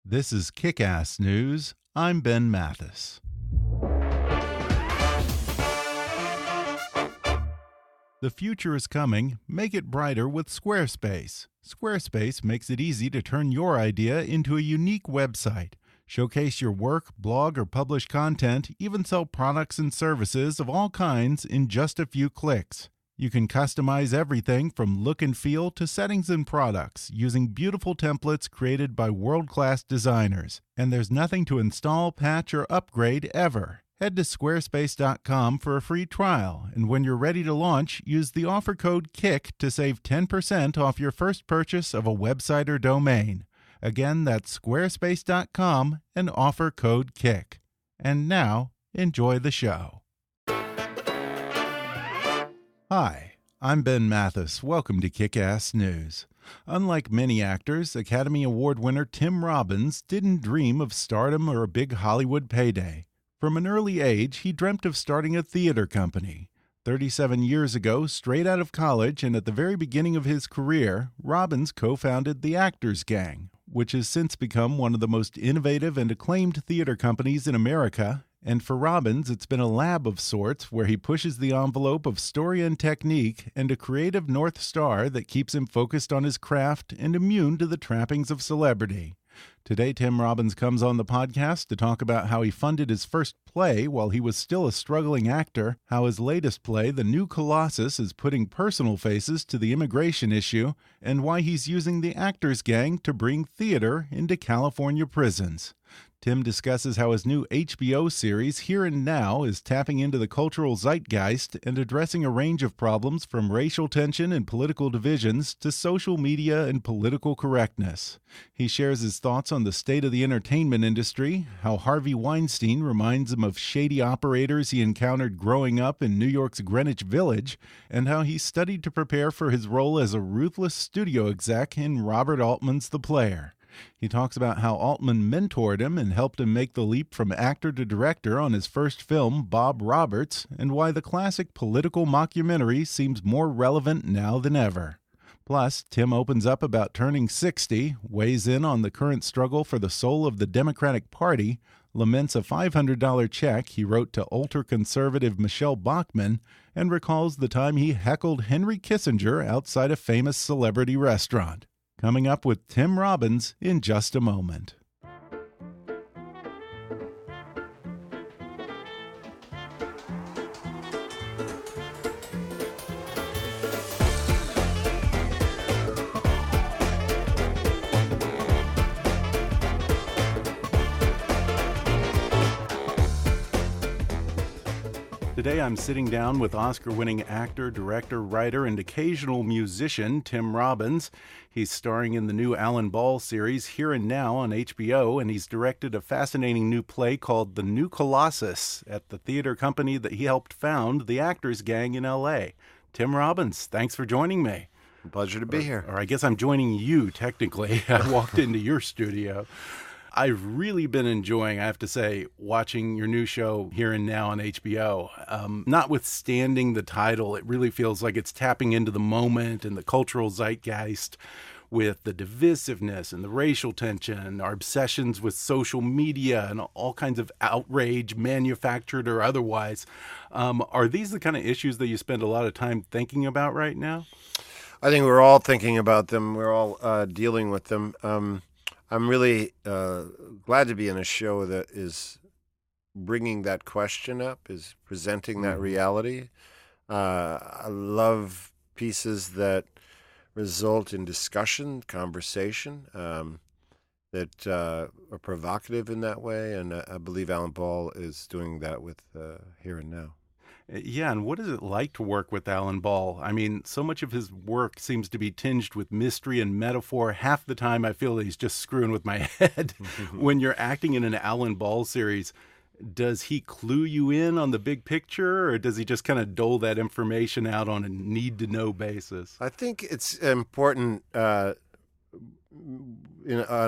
This is Kick-Ass News. I'm Ben Mathis. The future is coming. Make it brighter with Squarespace. Squarespace makes it easy to turn your idea into a unique website. Showcase your work, blog, or publish content, even sell products and services of all kinds in just a few clicks. You can customize everything from look and feel to settings and products using beautiful templates created by world-class designers. And there's nothing to install, patch, or upgrade ever. Head to squarespace.com for a free trial, and when you're ready to launch, use the offer code KICK to save 10% off your first purchase of a website or domain. Again, that's squarespace.com and offer code KICK. And now, enjoy the show. Hi, I'm Ben Mathis. Welcome to Kick-Ass News. Unlike many actors, Academy Award winner Tim Robbins didn't dream of stardom or a big Hollywood payday. From an early age, he dreamt of starting a theater company. 37 years ago, straight out of college and at the very beginning of his career, Robbins co-founded the Actors Gang, which has since become one of the most innovative and acclaimed theater companies in America. And for Robbins, it's been a lab of sorts where he pushes the envelope of story and technique and a creative North Star that keeps him focused on his craft and immune to the trappings of celebrity. Today, Tim Robbins comes on the podcast to talk about how he funded his first play while he was still a struggling actor, how his latest play, The New Colossus, is putting personal faces to the immigration issue, and why he's using the Actors Gang to bring theater into California prisons. Tim discusses how his new HBO series, Here and Now, is tapping into the cultural zeitgeist and addressing a range of problems from racial tension and political divisions to social media and political correctness. He shares his thoughts on the state of the entertainment industry, how Harvey Weinstein reminds him of shady operators he encountered growing up in New York's Greenwich Village, and how he studied to prepare for his role as a ruthless studio exec in Robert Altman's The Player. He talks about how Altman mentored him and helped him make the leap from actor to director on his first film, Bob Roberts, and why the classic political mockumentary seems more relevant now than ever. Plus, Tim opens up about turning 60, weighs in on the current struggle for the soul of the Democratic Party, laments a $500 check he wrote to ultra-conservative Michelle Bachmann, and recalls the time he heckled Henry Kissinger outside a famous celebrity restaurant. Coming up with Tim Robbins in just a moment. Today I'm sitting down with Oscar-winning actor, director, writer, and occasional musician Tim Robbins. He's starring in the new Alan Ball series Here and Now on HBO, and he's directed a fascinating new play called The New Colossus at the theater company that he helped found, the Actors Gang in L.A. Tim Robbins, thanks for joining me. Pleasure to be here. Or I guess I'm joining you, technically. I walked into your studio. I've really been enjoying, I have to say, watching your new show Here and Now on HBO. Notwithstanding the title, it really feels like it's tapping into the moment and the cultural zeitgeist with the divisiveness and the racial tension, our obsessions with social media and all kinds of outrage, manufactured or otherwise. Are these the kind of issues that you spend a lot of time thinking about right now? I think we're all thinking about them. We're all dealing with them. I'm really glad to be in a show that is bringing that question up, is presenting that reality. I love pieces that result in discussion, conversation, that are provocative in that way, and I believe Alan Ball is doing that with Here and Now. Yeah, and what is it like to work with Alan Ball? I mean, so much of his work seems to be tinged with mystery and metaphor. Half the time I feel that he's just screwing with my head. When you're acting in an Alan Ball series, does he clue you in on the big picture, or does he just kind of dole that information out on a need-to-know basis? I think it's important on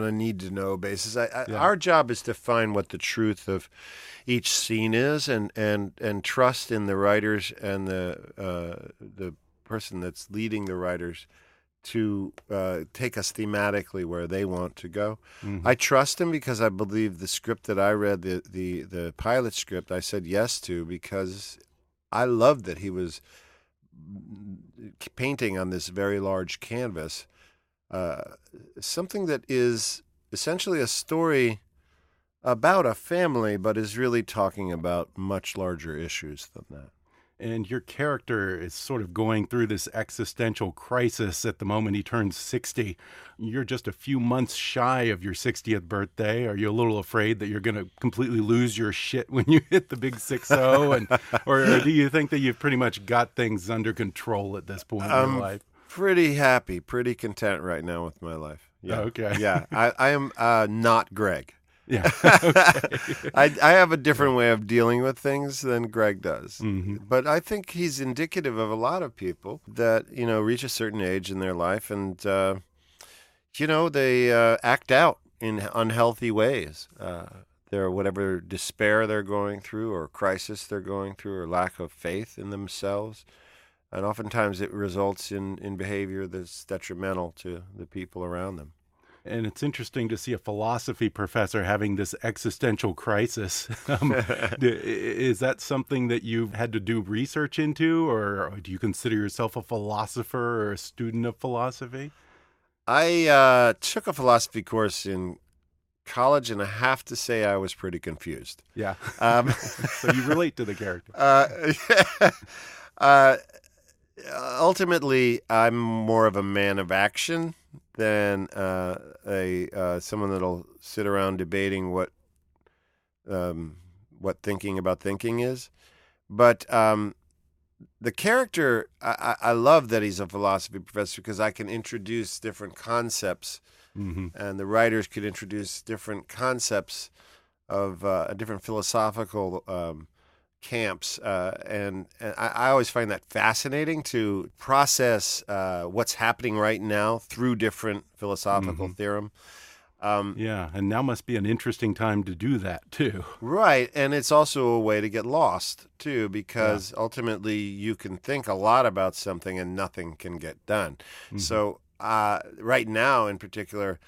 a need-to-know basis. Our job is to find what the truth of each scene is, and trust in the writers and the person that's leading the writers to take us thematically where they want to go. I trust him because I believe the script that I read, the pilot script, I said yes to because I loved that he was painting on this very large canvas something that is essentially a story about a family, but is really talking about much larger issues than that. And your character is sort of going through this existential crisis at the moment he turns 60. You're just a few months shy of your 60th birthday. Are you a little afraid that you're going to completely lose your shit when you hit the big 6-0? Or do you think that you've pretty much got things under control at this point in your life? Pretty happy, pretty content right now with my life. Yeah. Okay. Yeah, I am not Greg. Yeah. Okay. I have a different way of dealing with things than Greg does. But I think he's indicative of a lot of people that, reach a certain age in their life and, they act out in unhealthy ways. Their whatever despair they're going through or crisis they're going through or lack of faith in themselves. And oftentimes it results in behavior that's detrimental to the people around them. And it's interesting to see a philosophy professor having this existential crisis. Is that something that you've had to do research into, or do you consider yourself a philosopher or a student of philosophy? I took a philosophy course in college, and I have to say I was pretty confused. Yeah. So you relate to the character. Ultimately, I'm more of a man of action than someone that'll sit around debating what thinking about thinking is. But the character, I love that he's a philosophy professor because I can introduce different concepts, and the writers could introduce different concepts of different philosophical camps, and I always find that fascinating to process what's happening right now through different philosophical theorem. Yeah, and now must be an interesting time to do that, too. Right, and it's also a way to get lost, too, because ultimately you can think a lot about something and nothing can get done. So right now, in particular,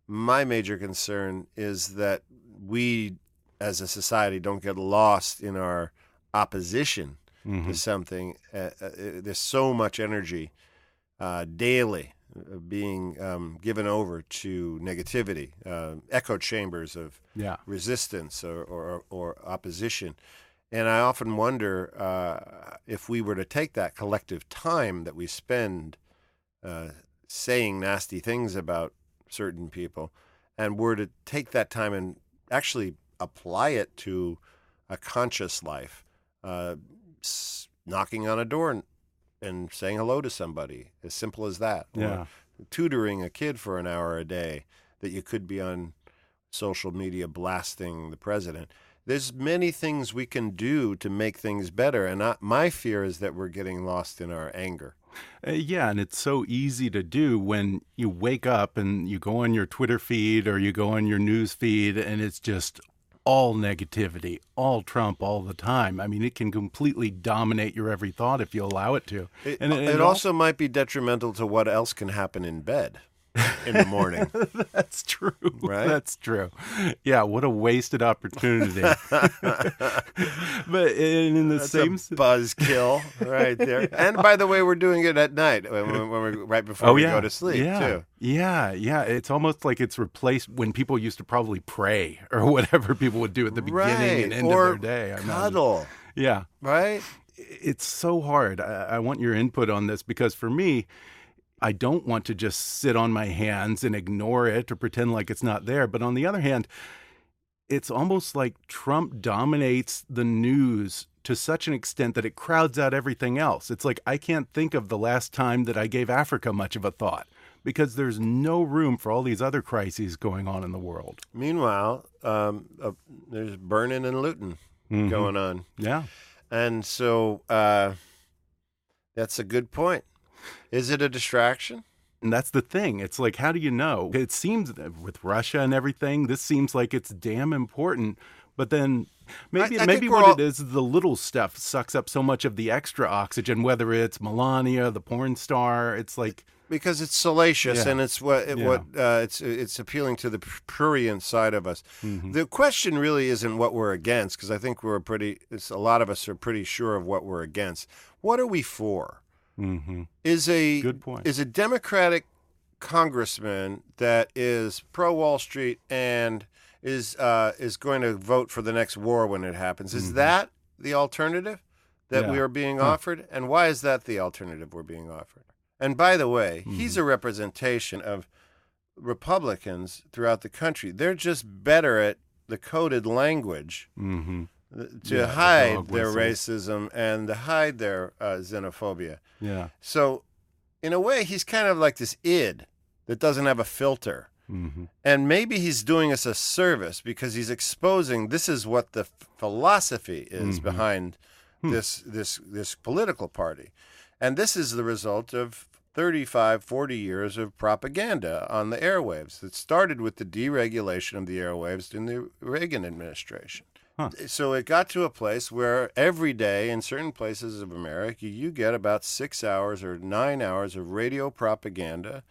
my major concern is that we, as a society, don't get lost in our opposition to something. There's so much energy daily being given over to negativity, echo chambers of resistance or opposition. And I often wonder if we were to take that collective time that we spend saying nasty things about certain people and were to take that time and actually apply it to a conscious life, knocking on a door and saying hello to somebody, as simple as that. Or tutoring a kid for an hour a day that you could be on social media blasting the president. There's many things we can do to make things better, and my fear is that we're getting lost in our anger. Yeah, and it's so easy to do when you wake up and you go on your Twitter feed or you go on your news feed, and it's just all negativity, all Trump all the time. I mean, it can completely dominate your every thought if you allow it to. It also might be detrimental to what else can happen in bed in the morning. That's true. Right? That's true. Yeah, what a wasted opportunity. But in the same buzzkill right there. And by the way, we're doing it at night when we're right before we go to sleep too. Yeah. It's almost like it's replaced when people used to probably pray or whatever people would do at the beginning and end of their day. Cuddle. Yeah. Right? It's so hard. I want your input on this because for me, I don't want to just sit on my hands and ignore it or pretend like it's not there. But on the other hand, it's almost like Trump dominates the news to such an extent that it crowds out everything else. It's like I can't think of the last time that I gave Africa much of a thought because there's no room for all these other crises going on in the world. Meanwhile, there's burning and looting going on. Yeah. And so that's a good point. Is it a distraction? And that's the thing. It's like, how do you know? It seems with Russia and everything, this seems like it's damn important. But then maybe what it is, the little stuff sucks up so much of the extra oxygen, whether it's Melania, the porn star. It's like, Because it's salacious and it's it's appealing to the prurient side of us. Mm-hmm. The question really isn't what we're against, because I think a lot of us are pretty sure of what we're against. What are we for? Mm-hmm. Good point. Is a Democratic congressman that is pro Wall Street and is going to vote for the next war when it happens? Is that the alternative that we are being offered? And why is that the alternative we're being offered? And by the way, he's a representation of Republicans throughout the country. They're just better at the coded language to hide their racism and to hide their xenophobia. Yeah. So, in a way, he's kind of like this id that doesn't have a filter. Mm-hmm. And maybe he's doing us a service because he's exposing this is what the philosophy is behind this political party. And this is the result of 35, 40 years of propaganda on the airwaves that started with the deregulation of the airwaves in the Reagan administration. So it got to a place where every day in certain places of America, you get about 6 hours or 9 hours of radio propaganda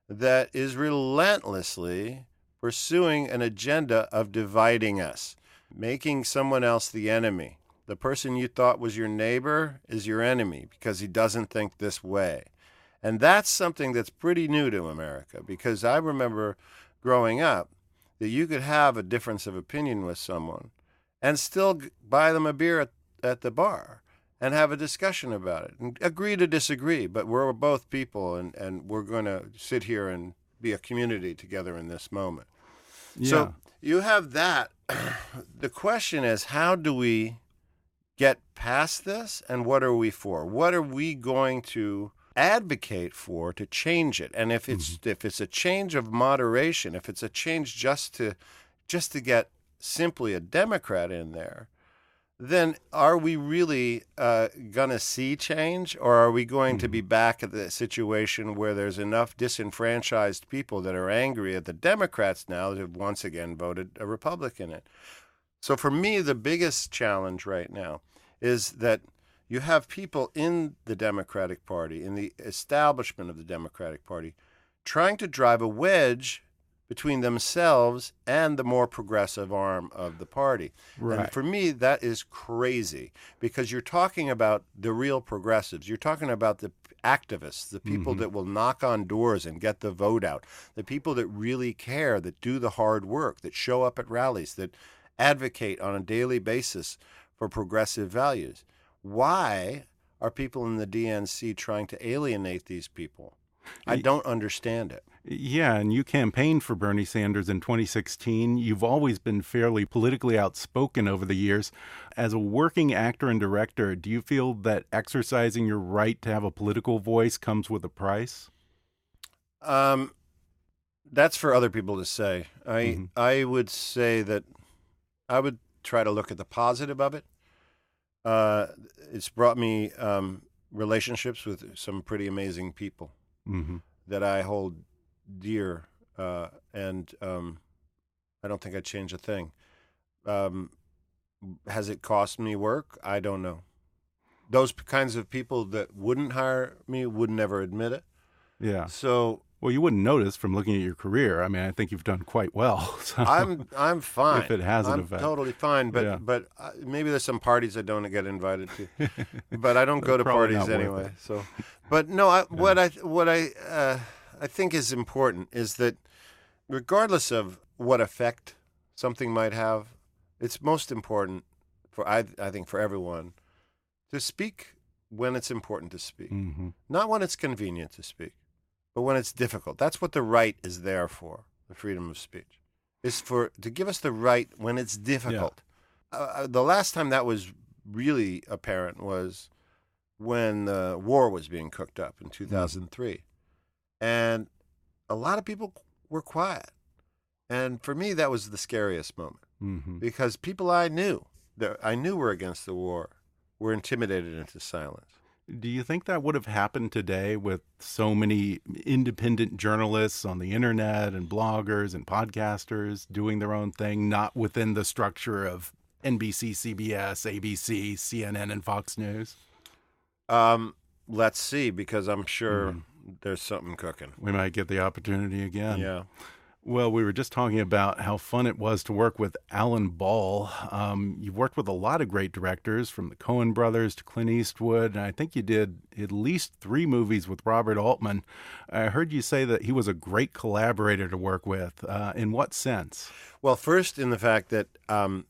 that is relentlessly pursuing an agenda of dividing us, making someone else the enemy. The person you thought was your neighbor is your enemy because he doesn't think this way. And that's something that's pretty new to America, because I remember growing up that you could have a difference of opinion with someone and still buy them a beer at the bar and have a discussion about it and agree to disagree. But we're both people, and we're going to sit here and be a community together in this moment. Yeah. So you have that. The question is, how do we get past this, and what are we for? What are we going to advocate for to change it? And if it's a change of moderation, if it's a change just to get simply a Democrat in there, then are we really going to see change, or are we going to be back at the situation where there's enough disenfranchised people that are angry at the Democrats now that have once again voted a Republican in? So for me, the biggest challenge right now is that you have people in the Democratic Party, in the establishment of the Democratic Party, trying to drive a wedge between themselves and the more progressive arm of the party. Right. And for me, that is crazy, because you're talking about the real progressives. You're talking about the activists, the people that will knock on doors and get the vote out, the people that really care, that do the hard work, that show up at rallies, that advocate on a daily basis for progressive values. Why are people in the DNC trying to alienate these people? I don't understand it. Yeah, and you campaigned for Bernie Sanders in 2016. You've always been fairly politically outspoken over the years. As a working actor and director, do you feel that exercising your right to have a political voice comes with a price? That's for other people to say. I would say that I would try to look at the positive of it. It's brought me relationships with some pretty amazing people that I hold dear, and I don't think I'd change a thing. Has it cost me work? I don't know. Those kinds of people that wouldn't hire me would never admit it. Yeah. So, well, you wouldn't notice from looking at your career. I mean, I think you've done quite well. So I'm fine. If it has an effect. I'm totally fine. But maybe there's some parties I don't get invited to. But I don't go to parties anyway. So, but no, what I think is important is that regardless of what effect something might have, it's most important for I think for everyone to speak when it's important to speak, not when it's convenient to speak, but when it's difficult. That's what the right is there for. The freedom of speech is to give us the right when it's difficult. Yeah. The last time that was really apparent was when the war was being cooked up in 2003, and a lot of people were quiet. And for me, that was the scariest moment because people I knew were against the war were intimidated into silence. Do you think that would have happened today with so many independent journalists on the internet and bloggers and podcasters doing their own thing, not within the structure of NBC, CBS, ABC, CNN, and Fox News? Let's see, because I'm sure there's something cooking. We might get the opportunity again. Yeah. Well, we were just talking about how fun it was to work with Alan Ball. You've worked with a lot of great directors, from the Coen brothers to Clint Eastwood, and I think you did at least 3 movies with Robert Altman. I heard you say that he was a great collaborator to work with. In what sense? Well, first, in the fact that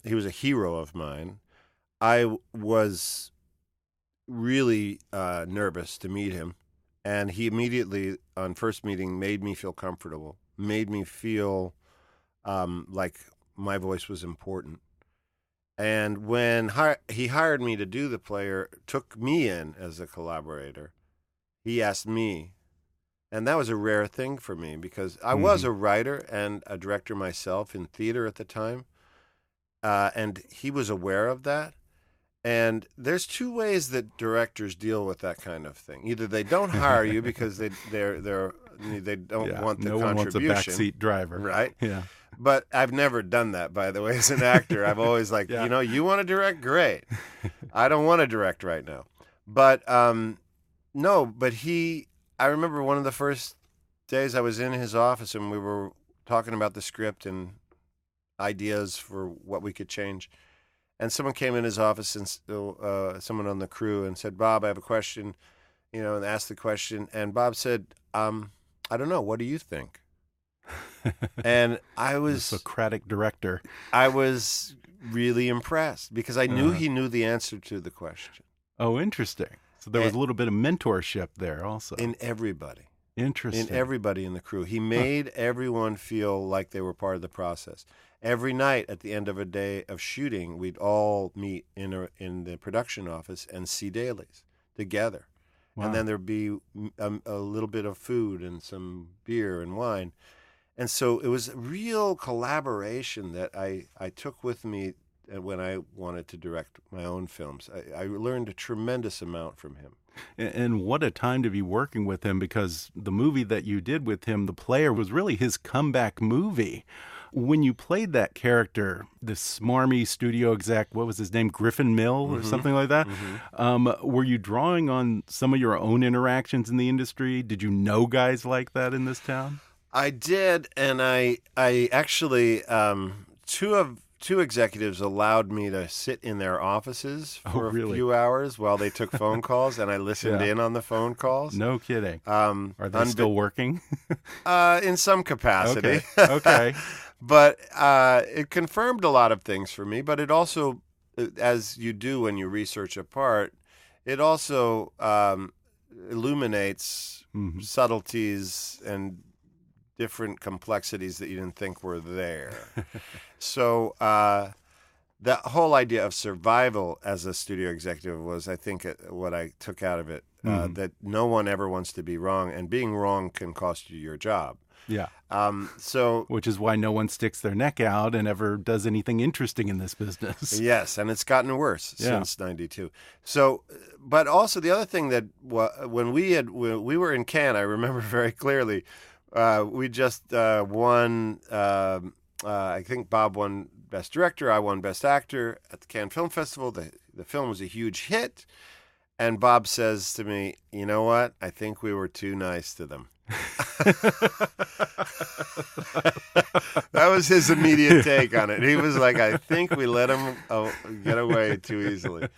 he was a hero of mine. I was really nervous to meet him, and he immediately, on first meeting, made me feel comfortable. Made me feel like my voice was important. And when he hired me to do The Player, took me in as a collaborator, he asked me. And that was a rare thing for me, because I was a writer and a director myself in theater at the time. And he was aware of that. And there's 2 ways that directors deal with that kind of thing. Either they don't hire you because they don't want the no contribution. one wants a backseat driver, right? Yeah. But I've never done that, by the way, as an actor. I've always like, you want to direct? Great. I don't want to direct right now. But no, but I remember one of the first days I was in his office and we were talking about the script and ideas for what we could change. And someone came in his office, and someone on the crew, and said, "Bob, I have a question," and asked the question. And Bob said, "I don't know. What do you think?" And I was the Socratic director. I was really impressed, because I knew he knew the answer to the question. Oh, interesting. So there was a little bit of mentorship there also. In everybody. Interesting. In everybody in the crew. He made everyone feel like they were part of the process. Every night at the end of a day of shooting, we'd all meet in the production office and see dailies together. Wow. And then there'd be a little bit of food and some beer and wine. And so it was a real collaboration that I took with me when I wanted to direct my own films. I learned a tremendous amount from him. And what a time to be working with him, because the movie that you did with him, The Player, was really his comeback movie. When you played that character, this smarmy studio exec, what was his name, Griffin Mill or something like that, were you drawing on some of your own interactions in the industry? Did you know guys like that in this town? I did, and I actually, two executives allowed me to sit in their offices for a few hours while they took phone calls, and I listened in on the phone calls. No kidding. Are they still working? In some capacity. Okay. But it confirmed a lot of things for me, but it also, as you do when you research a part, it also illuminates subtleties and different complexities that you didn't think were there. So the whole idea of survival as a studio executive was, I think, what I took out of it, that no one ever wants to be wrong, and being wrong can cost you your job. Yeah. So, which is why no one sticks their neck out and ever does anything interesting in this business. Yes, and it's gotten worse since '92. So, but also the other thing that when we were in Cannes, I remember very clearly, we just won. I think Bob won Best Director. I won Best Actor at the Cannes Film Festival. The film was a huge hit, and Bob says to me, "You know what? I think we were too nice to them." That was his immediate take on it. He was like, "I think we let him get away too easily."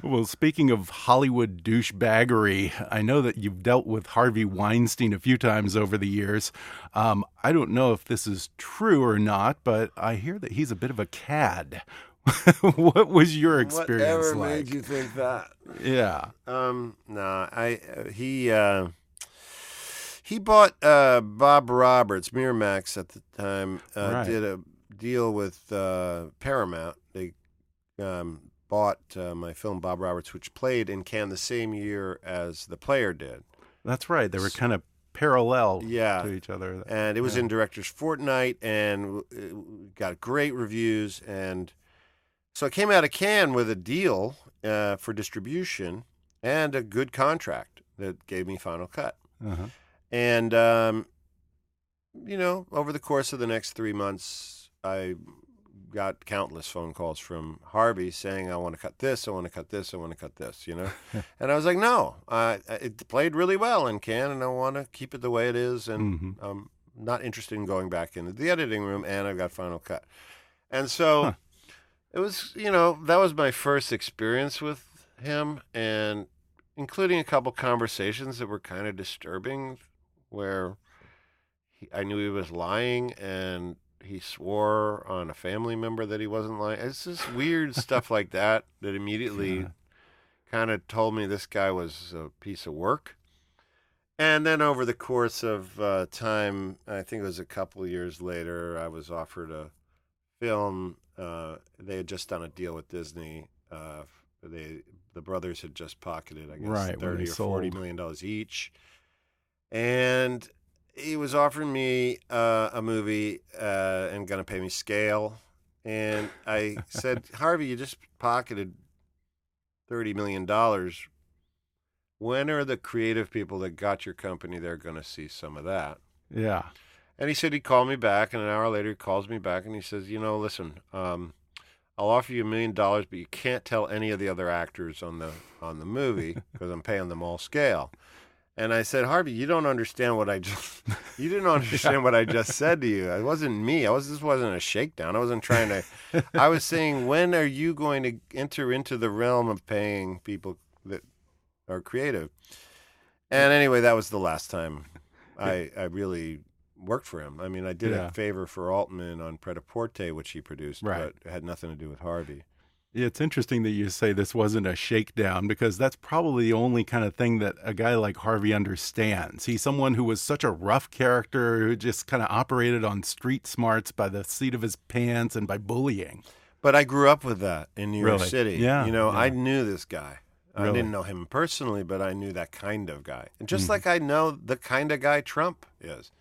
Well, speaking of Hollywood douchebaggery, I know that you've dealt with Harvey Weinstein a few times over the years. I don't know if this is true or not, but I hear that he's a bit of a cad. What was your experience Whatever like? made you think that? Yeah. No, he bought Bob Roberts, Miramax at the time, did a deal with Paramount. They bought my film Bob Roberts, which played in Cannes the same year as The Player did. That's right. They were kind of parallel to each other. And it was in Director's Fortnight, and got great reviews. And so I came out of Cannes with a deal for distribution and a good contract that gave me final cut. And, over the course of the next 3 months, I got countless phone calls from Harvey saying, I want to cut this, I want to cut this, I want to cut this, And I was like, no, it played really well in Cannes, and I want to keep it the way it is, and I'm not interested in going back into the editing room, and I've got Final Cut. And so it was, that was my first experience with him, and including a couple conversations that were kind of disturbing, where I knew he was lying, and he swore on a family member that he wasn't lying. It's just weird stuff like that immediately kind of told me this guy was a piece of work. And then over the course of time, I think it was a couple of years later, I was offered a film. They had just done a deal with Disney. The brothers had just pocketed, I guess, $30 or $40 million each. And he was offering me a movie and going to pay me scale. And I said, Harvey, you just pocketed $30 million. When are the creative people that got your company there going to see some of that? Yeah. And he said he'd call me back. And an hour later, he calls me back and he says, listen, I'll offer you $1 million, but you can't tell any of the other actors on the movie because I'm paying them all scale. And I said, Harvey, you don't understand what you didn't understand what I just said to you. It wasn't me. This wasn't a shakedown. I wasn't trying to, I was saying, when are you going to enter into the realm of paying people that are creative? And anyway, that was the last time I really worked for him. I mean, I did a favor for Altman on Pret-a-Porter, which he produced, but it had nothing to do with Harvey. It's interesting that you say this wasn't a shakedown, because that's probably the only kind of thing that a guy like Harvey understands. He's someone who was such a rough character who just kind of operated on street smarts by the seat of his pants and by bullying. But I grew up with that in New York City. Yeah. I knew this guy. I didn't know him personally, but I knew that kind of guy. And just like I know the kind of guy Trump is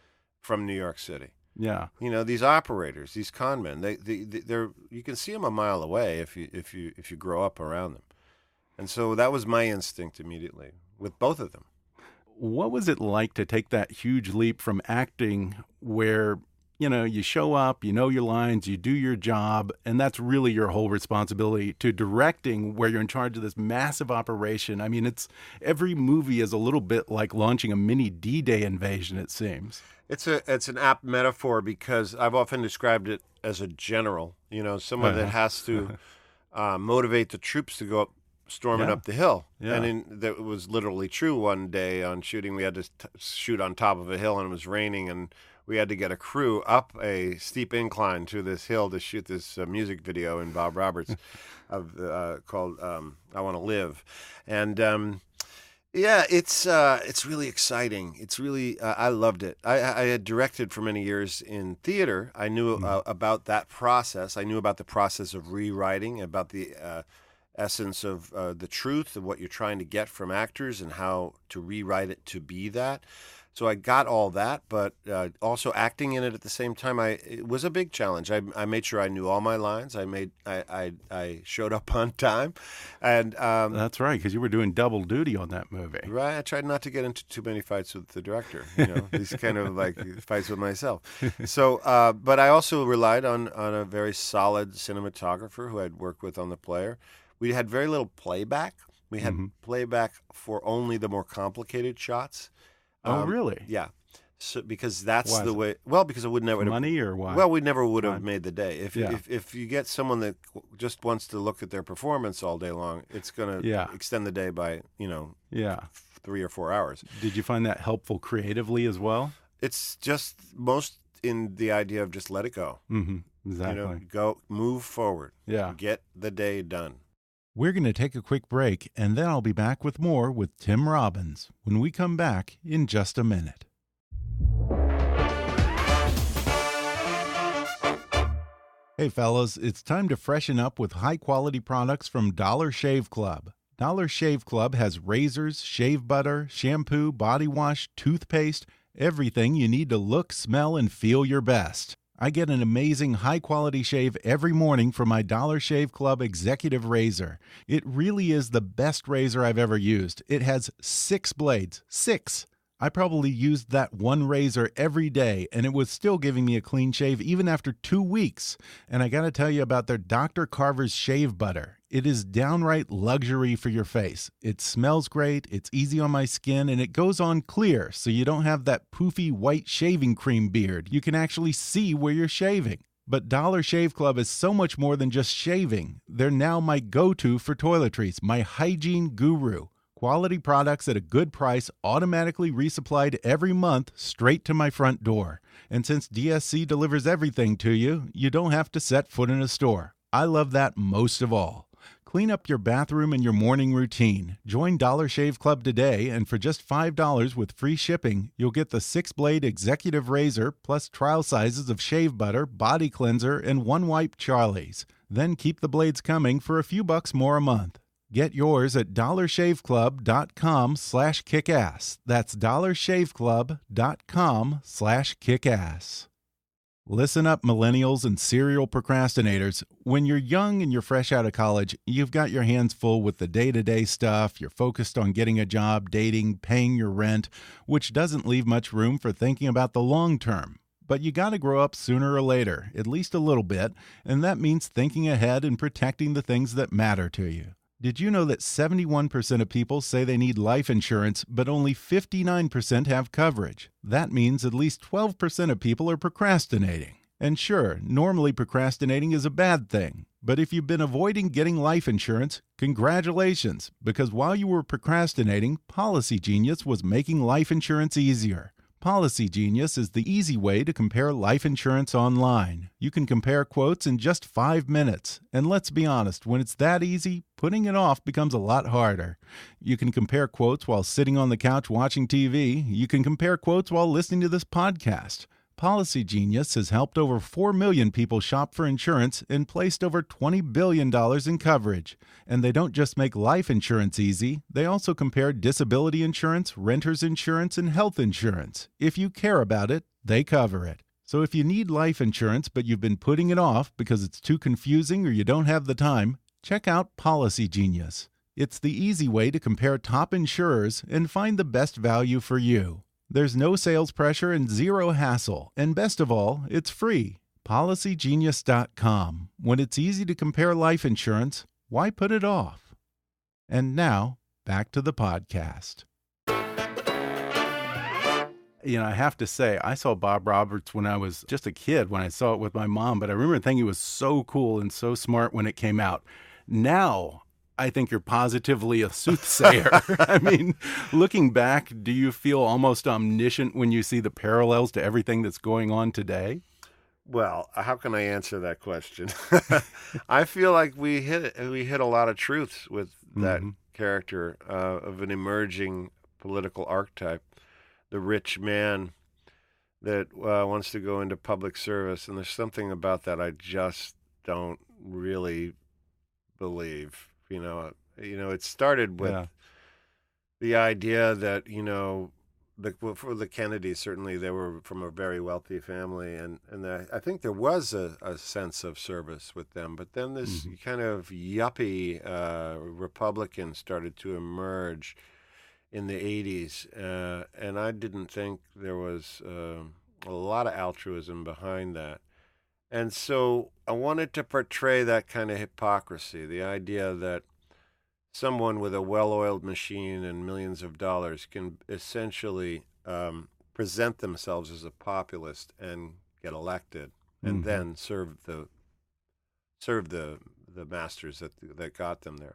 from New York City. Yeah. These operators, these con men, they're you can see them a mile away if you grow up around them. And so that was my instinct immediately with both of them. What was it like to take that huge leap from acting where, you show up, you know your lines, you do your job, and that's really your whole responsibility, to directing where you're in charge of this massive operation? I mean, every movie is a little bit like launching a mini D-Day invasion, it seems. It's an apt metaphor, because I've often described it as a general, someone that has to motivate the troops to go up, storming up the hill. Yeah. And that was literally true. One day on shooting, we had to shoot on top of a hill, and it was raining, and we had to get a crew up a steep incline to this hill to shoot this music video in Bob Roberts called "I Want to Live," and it's really exciting. It's really I loved it. I had directed for many years in theater. I knew about that process. I knew about the process of rewriting, about the essence of the truth of what you're trying to get from actors and how to rewrite it to be that. So I got all that, but also acting in it at the same time, it was a big challenge. I made sure I knew all my lines. I showed up on time, and that's right, because you were doing double duty on that movie. Right. I tried not to get into too many fights with the director. These kind of like fights with myself. So, but I also relied on a very solid cinematographer who I'd worked with on The Player. We had very little playback. We had playback for only the more complicated shots. Oh, really? Yeah. So because that's the way. Well, because it would never money or why? Well, we never would have made the day. If you get someone that just wants to look at their performance all day long, it's going to extend the day by 3 or 4 hours. Did you find that helpful creatively as well? It's just most in the idea of just let it go. Exactly. Go move forward. Yeah. Get the day done. We're going to take a quick break, and then I'll be back with more with Tim Robbins when we come back in just a minute. Hey fellas, it's time to freshen up with high-quality products from Dollar Shave Club. Dollar Shave Club has razors, shave butter, shampoo, body wash, toothpaste, everything you need to look, smell, and feel your best. I get an amazing high-quality shave every morning from my Dollar Shave Club Executive Razor. It really is the best razor I've ever used. It has 6 blades. 6! I probably used that one razor every day, and it was still giving me a clean shave even after 2 weeks. And I gotta tell you about their Dr. Carver's shave butter. It is downright luxury for your face. It smells great, it's easy on my skin, and it goes on clear, so you don't have that poofy white shaving cream beard. You can actually see where you're shaving. But Dollar Shave Club is so much more than just shaving. They're now my go-to for toiletries, my hygiene guru. Quality products at a good price, automatically resupplied every month straight to my front door. And since DSC delivers everything to you, you don't have to set foot in a store. I love that most of all. Clean up your bathroom and your morning routine. Join Dollar Shave Club today, and for just $5 with free shipping, you'll get the 6-blade executive razor, plus trial sizes of shave butter, body cleanser, and one-wipe Charlies. Then keep the blades coming for a few bucks more a month. Get yours at dollarshaveclub.com/kickass. That's dollarshaveclub.com/kickass. Listen up, millennials and serial procrastinators. When you're young and you're fresh out of college, you've got your hands full with the day-to-day stuff. You're focused on getting a job, dating, paying your rent, which doesn't leave much room for thinking about the long term. But you got to grow up sooner or later, at least a little bit, and that means thinking ahead and protecting the things that matter to you. Did you know that 71% of people say they need life insurance, but only 59% have coverage? That means at least 12% of people are procrastinating. And sure, normally procrastinating is a bad thing. But if you've been avoiding getting life insurance, congratulations, because while you were procrastinating, Policy Genius was making life insurance easier. Policy Genius is the easy way to compare life insurance online. You can compare quotes in just 5 minutes. And let's be honest, when it's that easy, putting it off becomes a lot harder. You can compare quotes while sitting on the couch watching TV. You can compare quotes while listening to this podcast. Policy Genius has helped over 4 million people shop for insurance and placed over $20 billion in coverage. And they don't just make life insurance easy, they also compare disability insurance, renter's insurance, and health insurance. If you care about it, they cover it. So if you need life insurance but you've been putting it off because it's too confusing or you don't have the time, check out Policy Genius. It's the easy way to compare top insurers and find the best value for you. There's no sales pressure and zero hassle. And best of all, it's free. PolicyGenius.com. When it's easy to compare life insurance, why put it off? And now, back to the podcast. You know, I have to say, I saw Bob Roberts when I was just a kid, when I saw it with my mom, but I remember thinking it was so cool and so smart when it came out. Now, I think you're positively a soothsayer. I mean, looking back, do you feel almost omniscient when you see the parallels to everything that's going on today? Well, how can I answer that question? I feel like we hit a lot of truths with that character of an emerging political archetype, the rich man that wants to go into public service. And there's something about that I just don't really believe. You know, it started with the idea that, for the Kennedys, certainly they were from a very wealthy family. And I think there was a sense of service with them. But then this kind of yuppie Republican started to emerge in the 80s. And I didn't think there was a lot of altruism behind that. And so I wanted to portray that kind of hypocrisy, the idea that someone with a well-oiled machine and millions of dollars can essentially present themselves as a populist and get elected, and then serve the masters that got them there.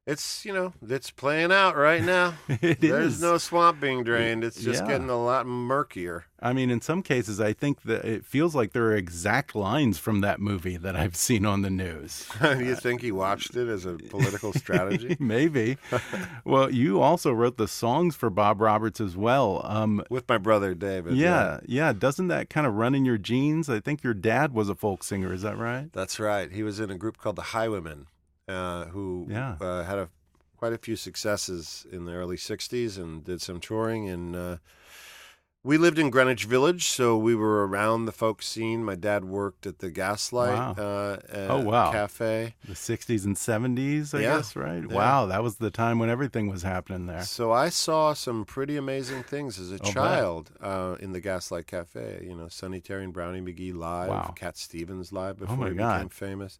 It's, it's playing out right now. There's no swamp being drained. It's just getting a lot murkier. I mean, in some cases, I think that it feels like there are exact lines from that movie that I've seen on the news. Do you think he watched it as a political strategy? Maybe. Well, you also wrote the songs for Bob Roberts as well. With my brother, David. Yeah. Doesn't that kind of run in your genes? I think your dad was a folk singer. Is that right? That's right. He was in a group called the Highwaymen. Who had quite a few successes in the early 60s and did some touring. And We lived in Greenwich Village, so we were around the folk scene. My dad worked at the Gaslight Wow. Oh, wow. Cafe. The 60s and 70s, I Yeah, guess, right? yeah. Wow, that was the time when everything was happening there. So I saw some pretty amazing things as a child in the Gaslight Cafe. You know, Sonny Terry and Brownie McGee live, Wow. Cat Stevens live before my he God. became famous.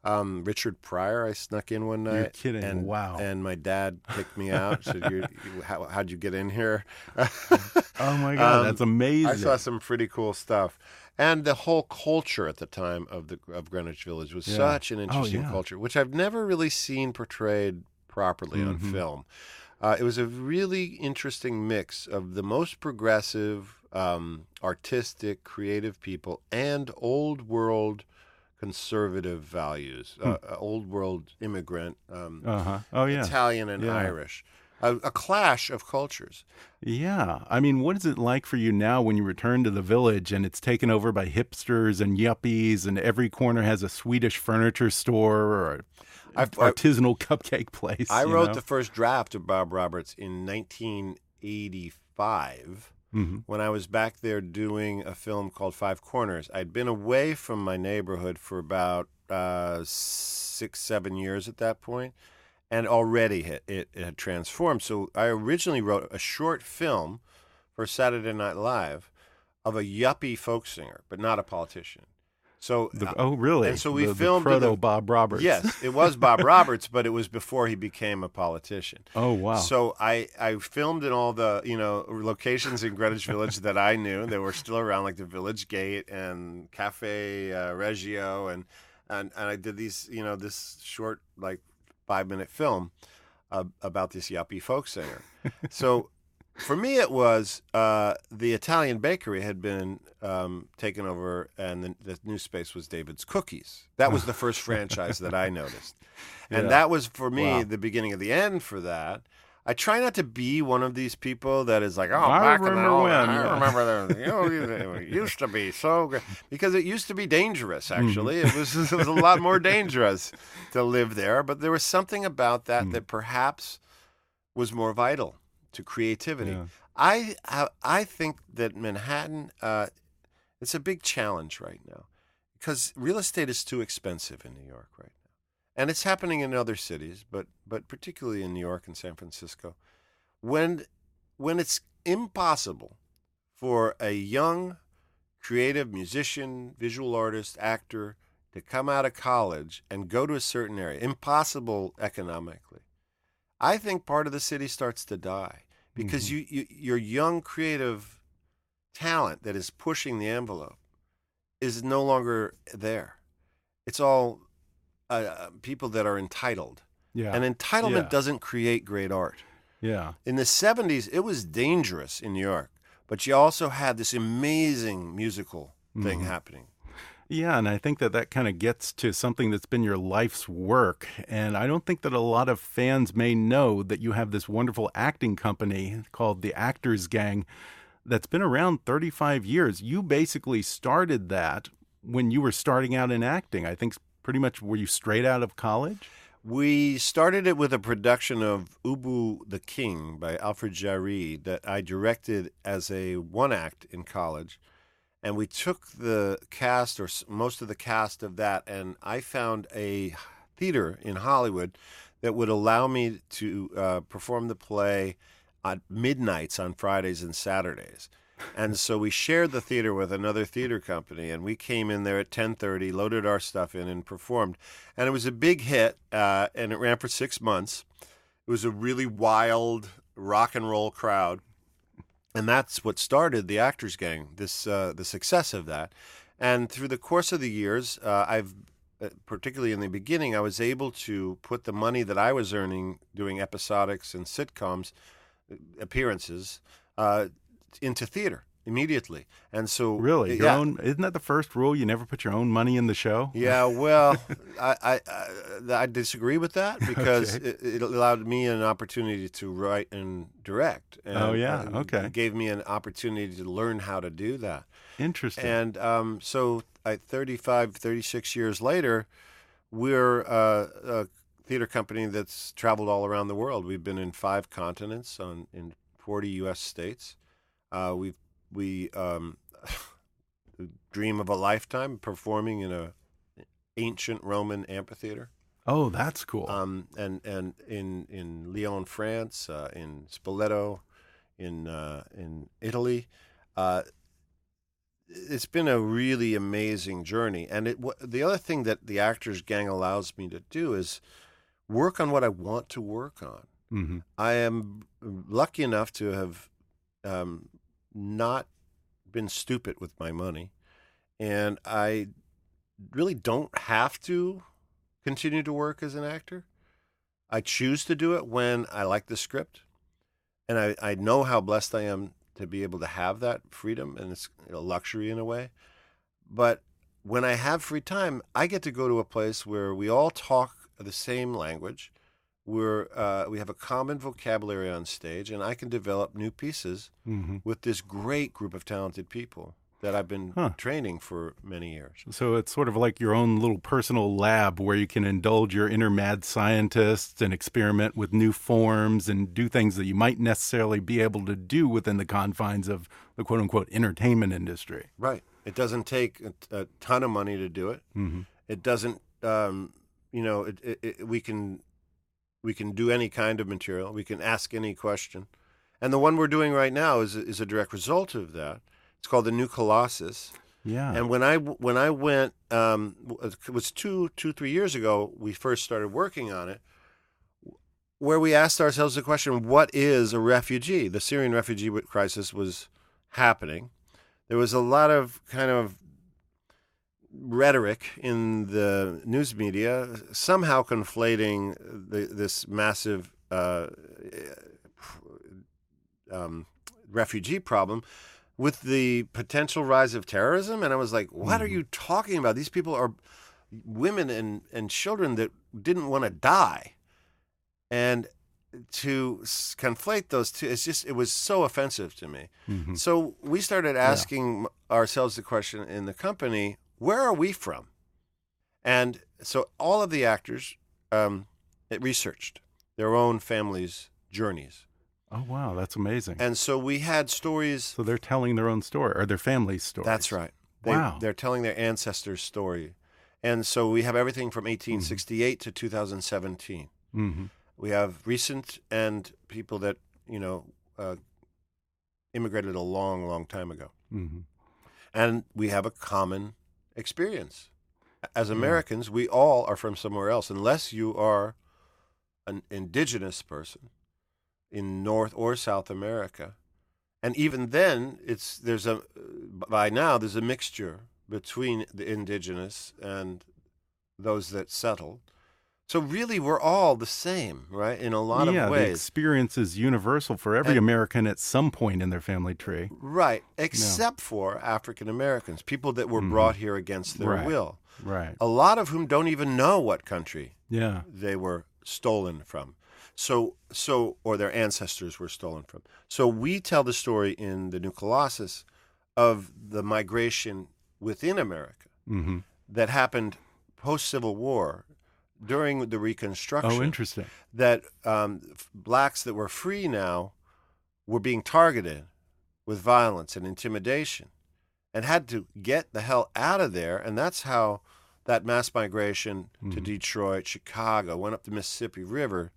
Richard Pryor, I snuck in one night. You're kidding. And, Wow. And my dad kicked me out. Said, how'd you get in here? Oh, my God, that's amazing. I saw some pretty cool stuff. And the whole culture at the time of Greenwich Village was such an interesting culture, which I've never really seen portrayed properly on film. It was a really interesting mix of the most progressive, artistic, creative people and old world conservative values, old world immigrant, Italian and Irish. A clash of cultures. Yeah. I mean, what is it like for you now when you return to the village and it's taken over by hipsters and yuppies and every corner has a Swedish furniture store or an artisanal cupcake place? I wrote the first draft of Bob Roberts in 1985 when I was back there doing a film called Five Corners. I'd been away from my neighborhood for about 6-7 years at that point. And already it had transformed. So I originally wrote a short film for Saturday Night Live of a yuppie folk singer, but not a politician. So oh, really? And so we filmed proto Bob Roberts. Yes, it was Bob Roberts, but it was before he became a politician. Oh, wow! So I filmed in all the locations in Greenwich Village that I knew that were still around, like the Village Gate and Cafe Reggio, and I did these this short 5-minute film about this yuppie folk singer. So for me, it was the Italian bakery had been taken over, and the new space was David's Cookies. That was the first franchise that I noticed. And that was, for me, the beginning of the end for that. I try not to be one of these people that is like, I remember it used to be so good. Because it used to be dangerous, actually. It was a lot more dangerous to live there. But there was something about that that perhaps was more vital to creativity. Yeah. I think that Manhattan, it's a big challenge right now because real estate is too expensive in New York right now. And it's happening in other cities, but particularly in New York and San Francisco, when it's impossible for a young, creative musician, visual artist, actor to come out of college and go to a certain area, impossible economically, I think part of the city starts to die because your young, creative talent that is pushing the envelope is no longer there. It's all people that are entitled. Yeah. And entitlement doesn't create great art. Yeah. In the 70s, it was dangerous in New York, but you also had this amazing musical thing happening. Yeah, and I think that kind of gets to something that's been your life's work. And I don't think that a lot of fans may know that you have this wonderful acting company called the Actors Gang that's been around 35 years. You basically started that when you were starting out in acting. I think pretty much, were you straight out of college? We started it with a production of Ubu the King by Alfred Jarry that I directed as a one-act in college. And we took the cast, or most of the cast of that, and I found a theater in Hollywood that would allow me to perform the play at midnights on Fridays and Saturdays. And so we shared the theater with another theater company, and we came in there at 10:30, loaded our stuff in, and performed. And it was a big hit, and it ran for 6 months. It was a really wild rock and roll crowd, and that's what started the Actors Gang, the success of that. And through the course of the years, particularly in the beginning, I was able to put the money that I was earning doing episodics and sitcoms appearances into theater immediately. And so really, isn't that the first rule? You never put your own money in the show? Yeah, well, I disagree with that because it allowed me an opportunity to write and direct. And, it gave me an opportunity to learn how to do that. Interesting. And so 36 years later, we're a theater company that's traveled all around the world. We've been in 5 continents, in 40 U.S. states. We've we dream of a lifetime performing in a ancient Roman amphitheater. Oh, that's cool. And in Lyon, France, in Spoleto, in Italy. It's been a really amazing journey. And the other thing that the Actors Gang allows me to do is work on what I want to work on. Mm-hmm. I am lucky enough to have not been stupid with my money, and I really don't have to continue to work as an actor. I choose to do it when I like the script, and I know how blessed I am to be able to have that freedom, and it's a luxury in a way. But when I have free time, I get to go to a place where we all talk the same language, we have a common vocabulary on stage, and I can develop new pieces Mm-hmm. with this great group of talented people that I've been training for many years. So it's sort of like your own little personal lab where you can indulge your inner mad scientists and experiment with new forms and do things that you might necessarily be able to do within the confines of the quote-unquote entertainment industry. Right. It doesn't take a ton of money to do it. Mm-hmm. It doesn't, we can do any kind of material. We can ask any question. And the one we're doing right now is a direct result of that. It's called The New Colossus. Yeah. And when I went, it was 3 years ago, we first started working on it, where we asked ourselves the question, what is a refugee? The Syrian refugee crisis was happening. There was a lot of kind of rhetoric in the news media, somehow conflating this massive refugee problem with the potential rise of terrorism. And I was like, what are you talking about? These people are women and children that didn't want to die. And to conflate those two, it was so offensive to me. Mm-hmm. So we started asking ourselves the question in the company, where are we from? And so all of the actors researched their own families' journeys. Oh, wow. That's amazing. And so we had stories. So they're telling their own story, or their family's story. That's right. Wow. They're telling their ancestors' story. And so we have everything from 1868 to 2017. Mm-hmm. We have recent and people that, immigrated a long, long time ago. Mm-hmm. And we have a common experience. As Americans, we all are from somewhere else, unless you are an indigenous person in North or South America. And even then, by now there's a mixture between the indigenous and those that settled. So really, we're all the same, right? In a lot of ways. The experience is universal for every American at some point in their family tree. Right, except for African Americans, people that were brought here against their will. Right. A lot of whom don't even know what country they were stolen from. Or their ancestors were stolen from. So we tell the story in The New Colossus of the migration within America that happened post-Civil War, during the Reconstruction. Oh, interesting. That blacks that were free now were being targeted with violence and intimidation and had to get the hell out of there. And that's how that mass migration to Detroit, Chicago, went up the Mississippi River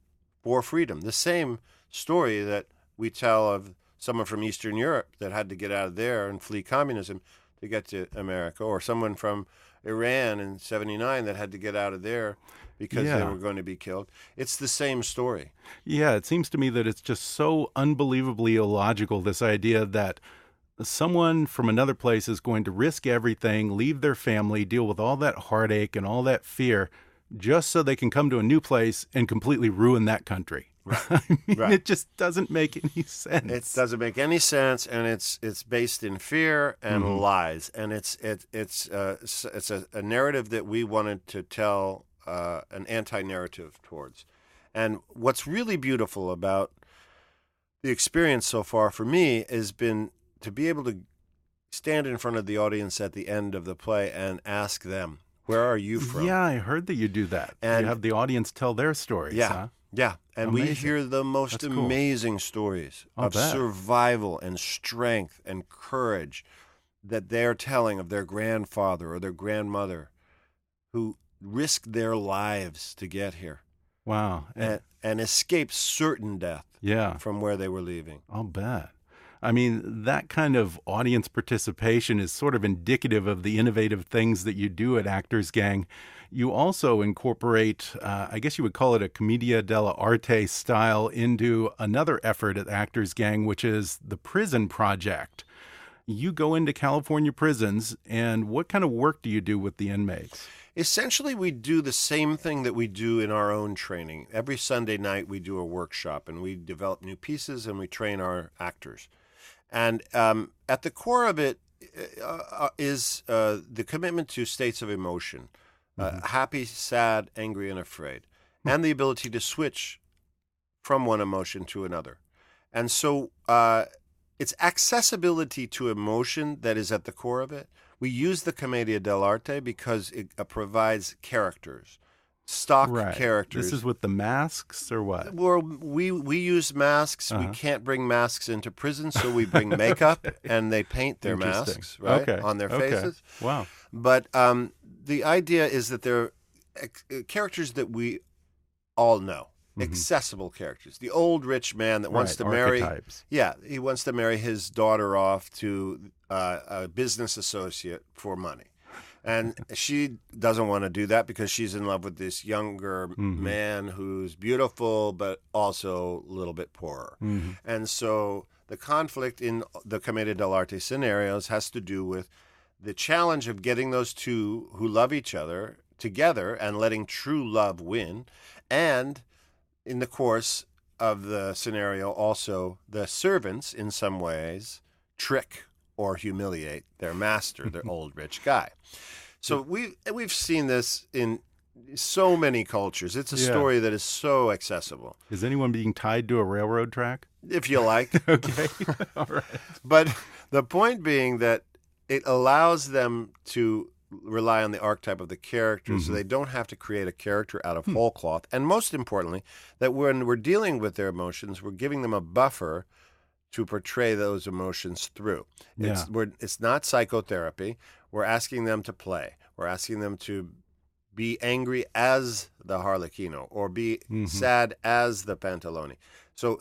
for freedom. The same story that we tell of someone from Eastern Europe that had to get out of there and flee communism to get to America, or someone from Iran in 1979 that had to get out of there because they were going to be killed. It's the same story. Yeah, it seems to me that it's just so unbelievably illogical, this idea that someone from another place is going to risk everything, leave their family, deal with all that heartache and all that fear, just so they can come to a new place and completely ruin that country. Right. I mean, it just doesn't make any sense. It doesn't make any sense, and it's based in fear and lies, and it's a narrative that we wanted to tell an anti-narrative towards. And what's really beautiful about the experience so far for me has been to be able to stand in front of the audience at the end of the play and ask them, where are you from? Yeah, I heard that you do that. And you have the audience tell their stories. Yeah. Huh? Yeah, and we Amazing. hear the most That's cool. amazing stories I'll of bet. survival and strength and courage that they're telling of their grandfather or their grandmother who risked their lives to get here Wow. and escaped certain death Yeah, from where they were leaving. I'll bet. I mean, that kind of audience participation is sort of indicative of the innovative things that you do at Actors Gang. You also incorporate, I guess you would call it a commedia dell'arte style, into another effort at Actors Gang, which is the Prison Project. You go into California prisons, and what kind of work do you do with the inmates? Essentially, we do the same thing that we do in our own training. Every Sunday night, we do a workshop, and we develop new pieces, and we train our actors. And at the core of it is the commitment to states of emotion, happy, sad, angry, and afraid, and the ability to switch from one emotion to another. And so it's accessibility to emotion that is at the core of it. We use the commedia dell'arte because it provides characters, stock characters. This is with the masks or what? Well, we use masks. We can't bring masks into prison, so we bring makeup, and they paint their masks on their faces. Wow. But the idea is that they're characters that we all know. Accessible characters. The old rich man that wants to marry. Archetypes. Yeah, he wants to marry his daughter off to a business associate for money. And she doesn't want to do that because she's in love with this younger man who's beautiful but also a little bit poorer. And so the conflict in the commedia dell'arte scenarios has to do with the challenge of getting those two who love each other together and letting true love win, and in the course of the scenario, also the servants, in some ways, trick or humiliate their master, their old rich guy. So we've seen this in so many cultures. It's a story that is so accessible. Is anyone being tied to a railroad track? If you like. Okay. All right. But the point being that it allows them to rely on the archetype of the character, so they don't have to create a character out of whole cloth. And most importantly, that when we're dealing with their emotions, we're giving them a buffer to portray those emotions through. It's not psychotherapy. We're asking them to play. We're asking them to be angry as the Harlequino or be sad as the Pantalone. So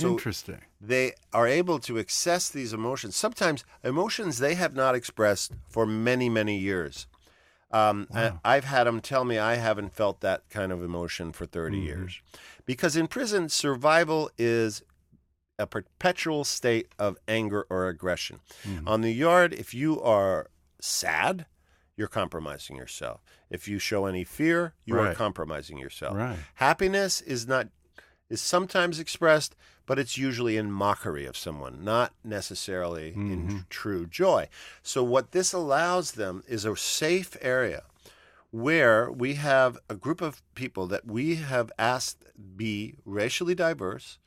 Interesting. They are able to access these emotions, sometimes emotions they have not expressed for many, many years. I've had them tell me I haven't felt that kind of emotion for 30 years. Because in prison, survival is a perpetual state of anger or aggression. On the yard, if you are sad, you're compromising yourself. If you show any fear, you are compromising yourself. Happiness is sometimes expressed, but it's usually in mockery of someone, not necessarily in true joy. So what this allows them is a safe area where we have a group of people that we have asked be racially diverse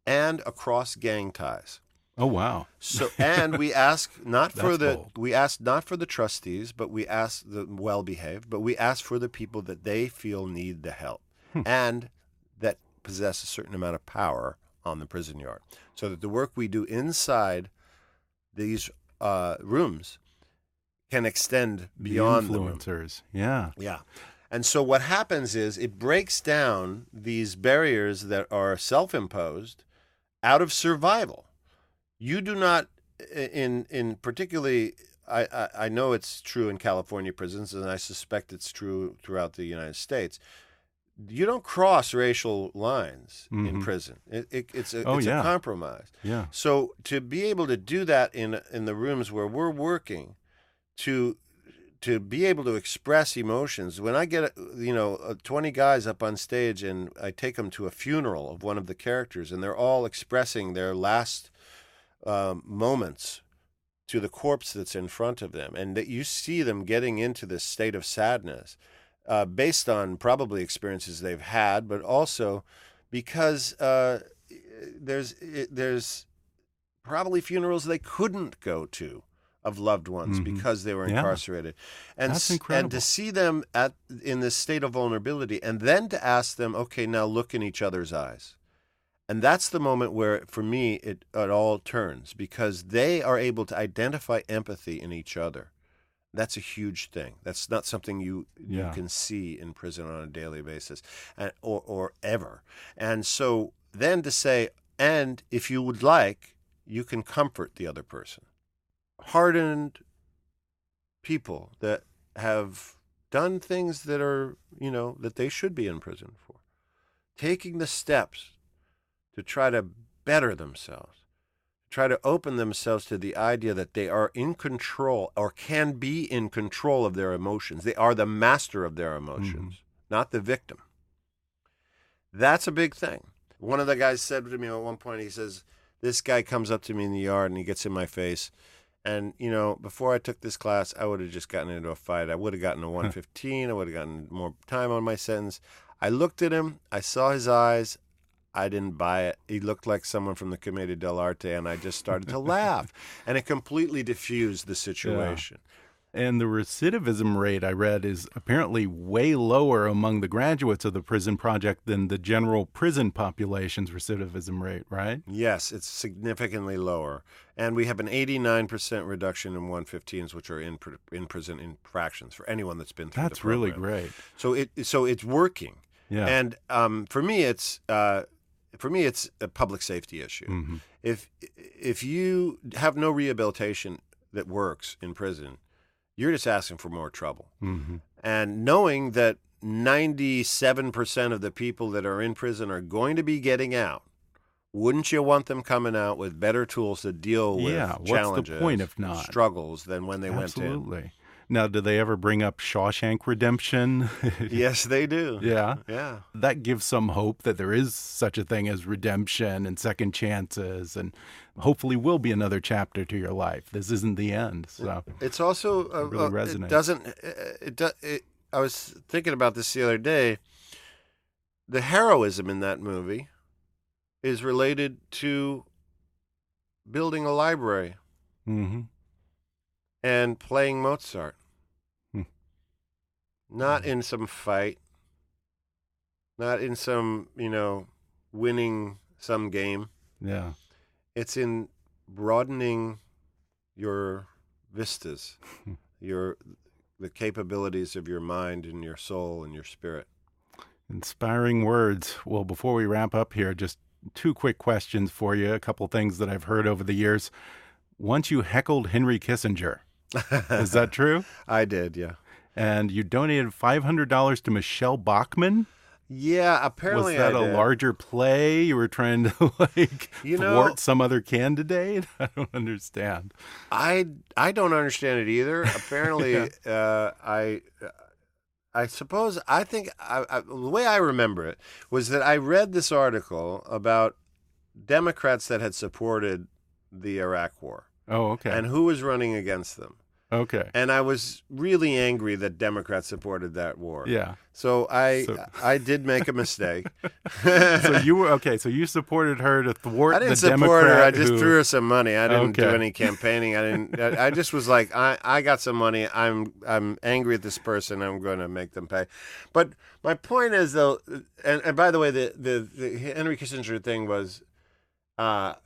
and across gang ties. Oh, wow. So, and we ask not for the trustees, but we ask the well-behaved, but we ask for the people that they feel need the help and that possess a certain amount of power on the prison yard, so that the work we do inside these rooms can extend beyond the influencers. Yeah. And so what happens is it breaks down these barriers that are self-imposed out of survival. You do not, in particularly, I know it's true in California prisons, and I suspect it's true throughout the United States. You don't cross racial lines in prison. It's a compromise. Yeah. So to be able to do that in the rooms where we're working, to be able to express emotions. When I get 20 guys up on stage and I take them to a funeral of one of the characters, and they're all expressing their last moments to the corpse that's in front of them, and that you see them getting into this state of sadness. Based on probably experiences they've had, but also because there's probably funerals they couldn't go to of loved ones because they were incarcerated. And That's incredible. And to see them in this state of vulnerability, and then to ask them, okay, now look in each other's eyes. And that's the moment where, for me, it all turns, because they are able to identify empathy in each other. That's a huge thing. That's not something you can see in prison on a daily basis, or ever. And so then to say, and if you would like, you can comfort the other person. Hardened people that have done things that are, that they should be in prison for, taking the steps to try to better themselves, try to open themselves to the idea that they are in control, or can be in control of their emotions. They are the master of their emotions, not the victim. That's a big thing. One of the guys said to me at one point, he says, this guy comes up to me in the yard and he gets in my face. And, before I took this class, I would have just gotten into a fight. I would have gotten a 115. I would have gotten more time on my sentence. I looked at him. I saw his eyes. I didn't buy it. He looked like someone from the Commedia dell'arte, and I just started to laugh. And it completely diffused the situation. And the recidivism rate, I read, is apparently way lower among the graduates of the prison project than the general prison population's recidivism rate, right? Yes, it's significantly lower. And we have an 89% reduction in 115s, which are in prison infractions for anyone that's been through the program. That's really great. So it's working. Yeah. And for me, it's a public safety issue. If you have no rehabilitation that works in prison, you're just asking for more trouble. And knowing that 97% of the people that are in prison are going to be getting out, wouldn't you want them coming out with better tools to deal with challenges, what's the point if not? Struggles than when they went in? Absolutely. Now, do they ever bring up Shawshank Redemption? Yes, they do. Yeah? Yeah. That gives some hope that there is such a thing as redemption and second chances, and hopefully will be another chapter to your life. This isn't the end. So it's also it really resonates. I was thinking about this the other day. The heroism in that movie is related to building a library and playing Mozart. Not in some fight, not in some, winning some game. Yeah. It's in broadening your vistas, the capabilities of your mind and your soul and your spirit. Inspiring words. Well, before we wrap up here, just two quick questions for you. A couple things that I've heard over the years. Once you heckled Henry Kissinger. Is that true? I did, yeah. And you donated $500 to Michelle Bachmann? Yeah, apparently was that a larger play? You were trying to thwart some other candidate? I don't understand. I don't understand it either. Apparently, I suppose the way I remember it was that I read this article about Democrats that had supported the Iraq War. Oh, okay. And who was running against them. Okay. And I was really angry that Democrats supported that war. Yeah. So I did make a mistake. So you supported her to thwart the Democrat. I didn't support her. I just threw her some money. I didn't do any campaigning. I just was like, I got some money. I'm angry at this person. I'm going to make them pay. But my point is, though, and by the way, the Henry Kissinger thing was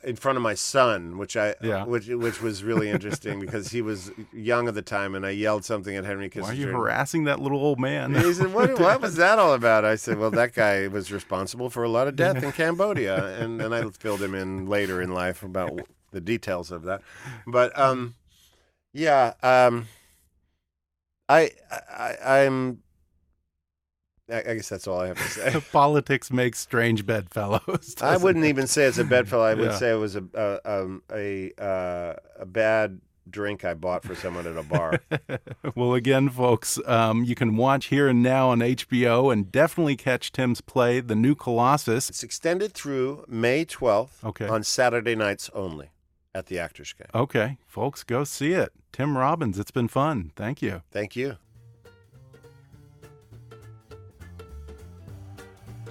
in front of my son, which was really interesting because he was young at the time, and I yelled something at Henry Kissinger. Why are you harassing that little old man? He said, "What was that all about?" I said, "Well, that guy was responsible for a lot of death in Cambodia," and then I filled him in later in life about the details of that. But I'm. I guess that's all I have to say. Politics makes strange bedfellows. I wouldn't even say it's a bedfellow. I would say it was a bad drink I bought for someone at a bar. Well, again, folks, you can watch Here and Now on HBO and definitely catch Tim's play, The New Colossus. It's extended through May 12th on Saturday nights only at the Actors Gang. Okay, folks, go see it. Tim Robbins, it's been fun. Thank you. Thank you.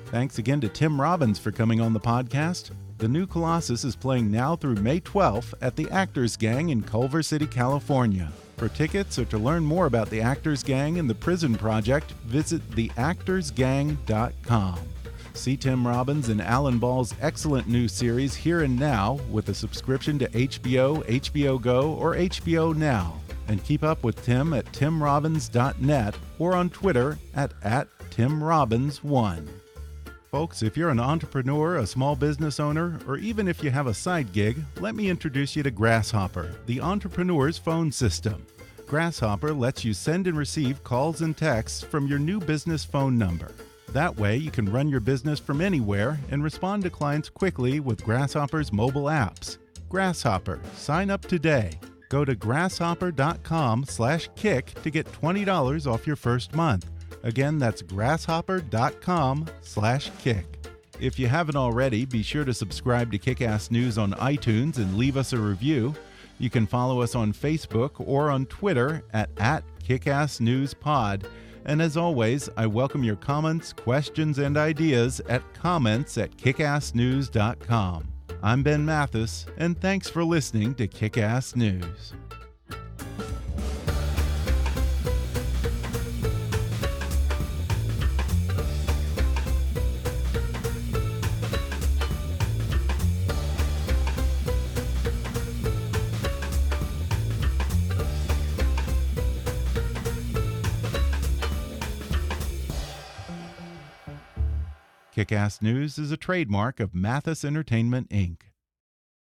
Thanks again to Tim Robbins for coming on the podcast. The new Colossus is playing now through May 12th at the Actors Gang in Culver City, California. For tickets or to learn more about the Actors Gang and the Prison Project, visit theactorsgang.com. See Tim Robbins and Alan Ball's excellent new series Here and Now with a subscription to HBO, HBO Go, or HBO Now. And keep up with Tim at timrobbins.net or on Twitter at @TimRobbins1. Folks, if you're an entrepreneur, a small business owner, or even if you have a side gig, let me introduce you to Grasshopper, the entrepreneur's phone system. Grasshopper lets you send and receive calls and texts from your new business phone number. That way, you can run your business from anywhere and respond to clients quickly with Grasshopper's mobile apps. Grasshopper, sign up today. Go to grasshopper.com/kick to get $20 off your first month. Again, that's grasshopper.com/kick. If you haven't already, be sure to subscribe to Kick-Ass News on iTunes and leave us a review. You can follow us on Facebook or on Twitter at @KickassNewsPod. And as always, I welcome your comments, questions, and ideas at comments@kickassnews.com. I'm Ben Mathis, and thanks for listening to Kick-Ass News. Kick-Ass News is a trademark of Mathis Entertainment, Inc.